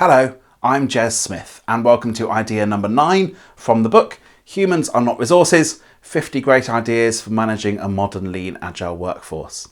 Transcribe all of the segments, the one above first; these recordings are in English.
Hello, I'm Jez Smith and welcome to idea number 9 from the book Humans Are Not Resources, 50 Great Ideas for Managing a Modern Lean Agile Workforce.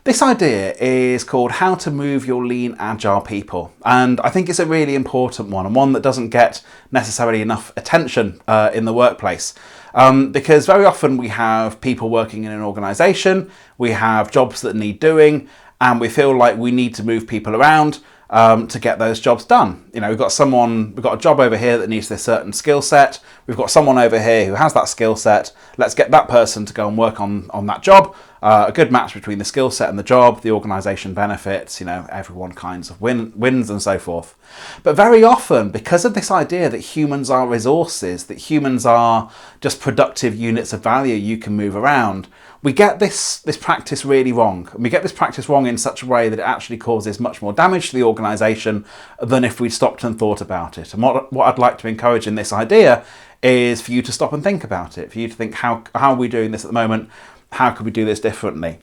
This idea is called How to Move Your Lean Agile People, and I think it's a really important one and one that doesn't get necessarily enough attention in the workplace. Because very often we have people working in an organisation, we have jobs that need doing, and we feel like we need to move people around to get those jobs done. You know, we've got a job over here that needs this certain skill set. We've got someone over here who has that skill set. Let's get that person to go and work on that job. A good match between the skill set and the job, the organisation benefits, everyone kinds of wins and so forth. But very often, because of this idea that humans are resources, that humans are just productive units of value you can move around, we get this practice really wrong. And we get this practice wrong in such a way that it actually causes much more damage to the organisation than if we'd stopped and thought about it. And what I'd like to encourage in this idea is for you to stop and think about it, for you to think, how are we doing this at the moment? How could we do this differently?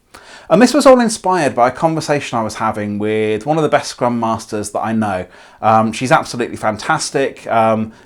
And this was all inspired by a conversation I was having with one of the best Scrum Masters that I know. She's absolutely fantastic,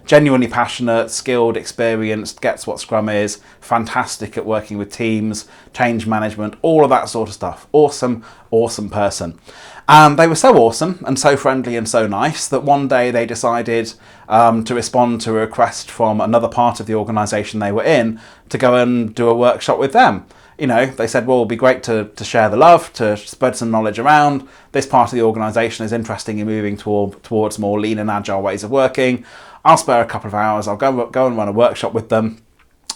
genuinely passionate, skilled, experienced, gets what Scrum is, fantastic at working with teams, change management, all of that sort of stuff. Awesome, awesome person. And they were so awesome and so friendly and so nice that one day they decided to respond to a request from another part of the organisation they were in to go and do a workshop with them. They said, well, it'd be great to share the love, to spread some knowledge around. This part of the organisation is interested in moving towards more lean and agile ways of working. I'll spare a couple of hours. I'll go and run a workshop with them,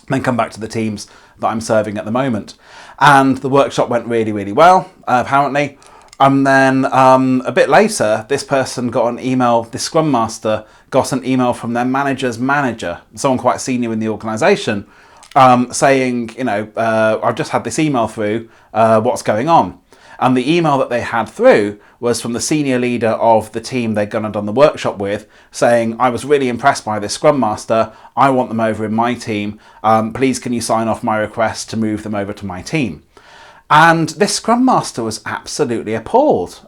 then come back to the teams that I'm serving at the moment. And the workshop went really, really well, apparently. And then a bit later, this person got an email, this Scrum Master got an email from their manager's manager, someone quite senior in the organisation, saying, I've just had this email through, what's going on? And the email that they had through was from the senior leader of the team they'd gone and done the workshop with, saying, I was really impressed by this Scrum Master, I want them over in my team, please can you sign off my request to move them over to my team? And this Scrum Master was absolutely appalled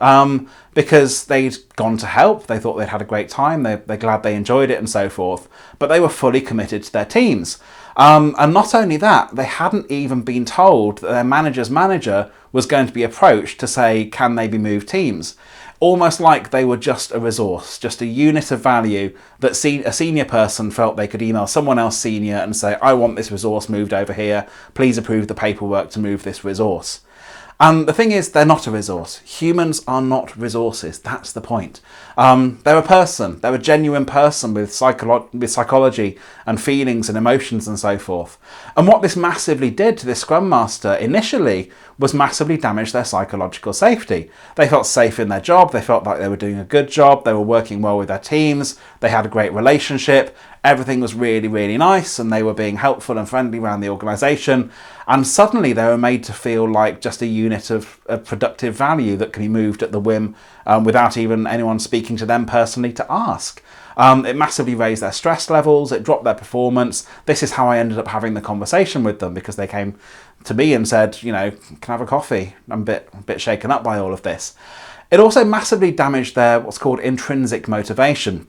because they'd gone to help, they thought they'd had a great time, they're glad they enjoyed it and so forth, but they were fully committed to their teams. And not only that, they hadn't even been told that their manager's manager was going to be approached to say, can they be moved teams? Almost like they were just a resource, just a unit of value that a senior person felt they could email someone else senior and say, I want this resource moved over here, please approve the paperwork to move this resource. And the thing is, they're not a resource. Humans are not resources. That's the point. They're a person. They're a genuine person with psychology and feelings and emotions and so forth. And what this massively did to this Scrum Master initially was massively damage their psychological safety. They felt safe in their job. They felt like they were doing a good job. They were working well with their teams. They had a great relationship. Everything was really, really nice and they were being helpful and friendly around the organisation. And suddenly they were made to feel like just a unit of productive value that can be moved at the whim without even anyone speaking to them personally to ask. It massively raised their stress levels, it dropped their performance. This is how I ended up having the conversation with them, because they came to me and said, can I have a coffee? I'm a bit shaken up by all of this. It also massively damaged their what's called intrinsic motivation.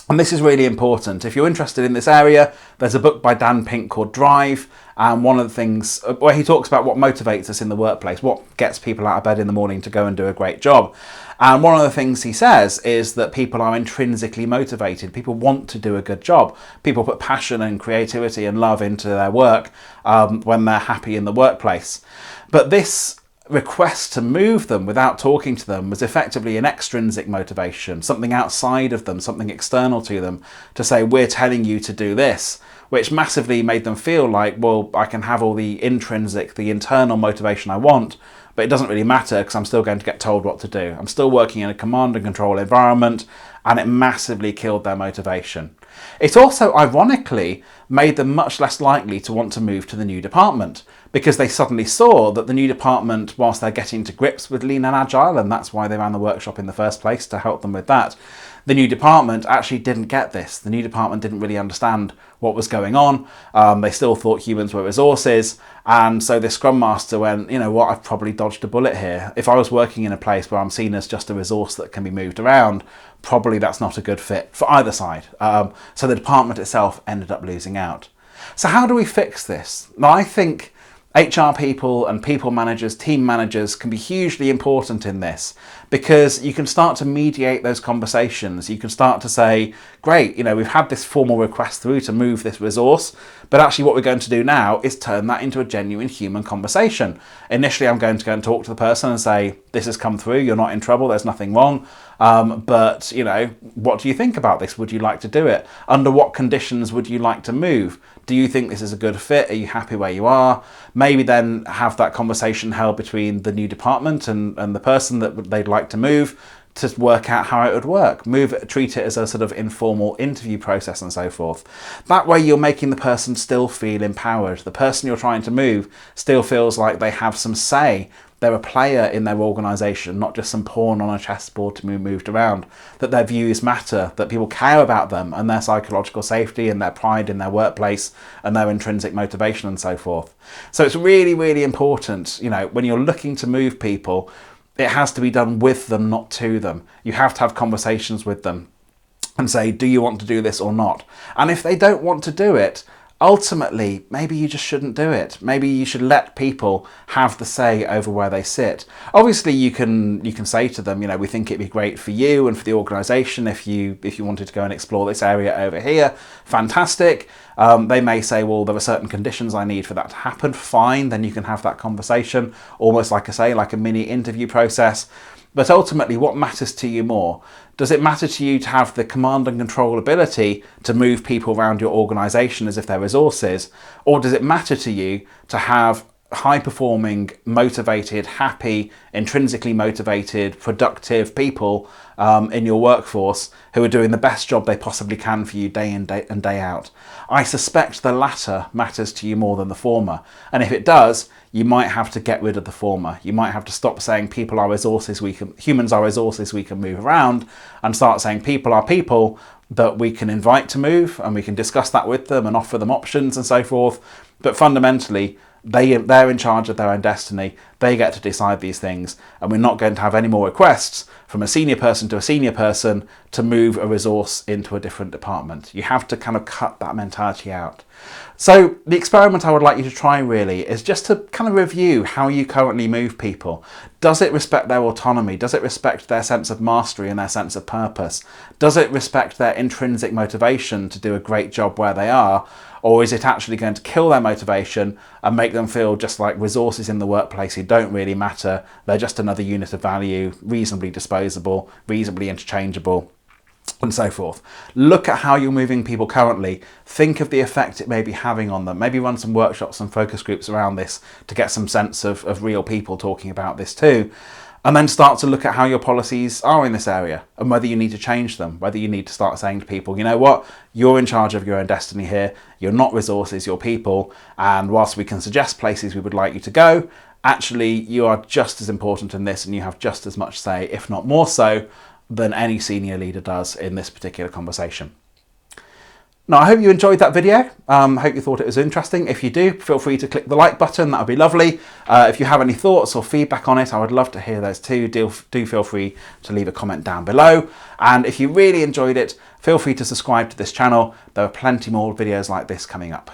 And this is really important. If you're interested in this area, there's a book by Dan Pink called Drive, and one of the things where he talks about what motivates us in the workplace, what gets people out of bed in the morning to go and do a great job. And one of the things he says is that people are intrinsically motivated. People want to do a good job. People put passion and creativity and love into their work when they're happy in the workplace. But this request to move them without talking to them was effectively an extrinsic motivation, something outside of them, something external to them, to say, we're telling you to do this, which massively made them feel like, well, I can have all the intrinsic, the internal motivation I want, but it doesn't really matter because I'm still going to get told what to do. I'm still working in a command and control environment, and it massively killed their motivation. It also, ironically, made them much less likely to want to move to the new department, because they suddenly saw that the new department, whilst they're getting to grips with Lean and Agile, and that's why they ran the workshop in the first place, to help them with that, the new department actually didn't get this. The new department didn't really understand what was going on. They still thought humans were resources. And so the Scrum Master went, you know what, I've probably dodged a bullet here. If I was working in a place where I'm seen as just a resource that can be moved around, probably that's not a good fit for either side. So the department itself ended up losing out. So how do we fix this? Now, I think HR people and people managers, team managers can be hugely important in this, because you can start to mediate those conversations. You can start to say, great, we've had this formal request through to move this resource, but actually what we're going to do now is turn that into a genuine human conversation. Initially, I'm going to go and talk to the person and say, this has come through, you're not in trouble, there's nothing wrong. But what do you think about this? Would you like to do it? Under what conditions would you like to move? Do you think this is a good fit? Are you happy where you are? Maybe then have that conversation held between the new department and the person that they'd like to move, to work out how it would work. Treat it as a sort of informal interview process and so forth. That way you're making the person still feel empowered. The person you're trying to move still feels like they have some say. They're a player in their organisation, not just some pawn on a chessboard to be moved around. That their views matter, that people care about them and their psychological safety and their pride in their workplace and their intrinsic motivation and so forth. So it's really, really important, when you're looking to move people, it has to be done with them, not to them. You have to have conversations with them and say, do you want to do this or not? And if they don't want to do it, ultimately, maybe you just shouldn't do it. Maybe you should let people have the say over where they sit. Obviously, you can say to them, we think it'd be great for you and for the organisation if you wanted to go and explore this area over here. Fantastic. They may say, well, there are certain conditions I need for that to happen. Fine, then you can have that conversation, almost like like a mini interview process. But ultimately, what matters to you more? Does it matter to you to have the command and control ability to move people around your organisation as if they're resources? Or does it matter to you to have high-performing, motivated, happy, intrinsically motivated, productive people in your workforce who are doing the best job they possibly can for you day in and day out? I suspect the latter matters to you more than the former. And if it does, you might have to get rid of the former. You might have to stop saying people are resources humans are resources we can move around, and start saying people are people that we can invite to move, and we can discuss that with them and offer them options and so forth. But fundamentally, they're in charge of their own destiny. They get to decide these things, and we're not going to have any more requests from a senior person to a senior person to move a resource into a different department. You have to kind of cut that mentality out. So the experiment I would like you to try really is just to kind of review how you currently move people. Does it respect their autonomy? Does it respect their sense of mastery and their sense of purpose? Does it respect their intrinsic motivation to do a great job where they are? Or is it actually going to kill their motivation and make them feel just like resources in the workplace who don't really matter? They're just another unit of value, reasonably disposable, reasonably interchangeable, and so forth. Look at how you're moving people currently. Think of the effect it may be having on them. Maybe run some workshops and focus groups around this to get some sense of real people talking about this too. And then start to look at how your policies are in this area and whether you need to change them, whether you need to start saying to people, you know what, you're in charge of your own destiny here. You're not resources, you're people. And whilst we can suggest places we would like you to go, actually you are just as important in this and you have just as much say, if not more so, than any senior leader does in this particular conversation. Now, I hope you enjoyed that video. Hope you thought it was interesting. If you do, feel free to click the like button. That would be lovely. If you have any thoughts or feedback on it, I would love to hear those too. Do feel free to leave a comment down below. And if you really enjoyed it, feel free to subscribe to this channel. There are plenty more videos like this coming up.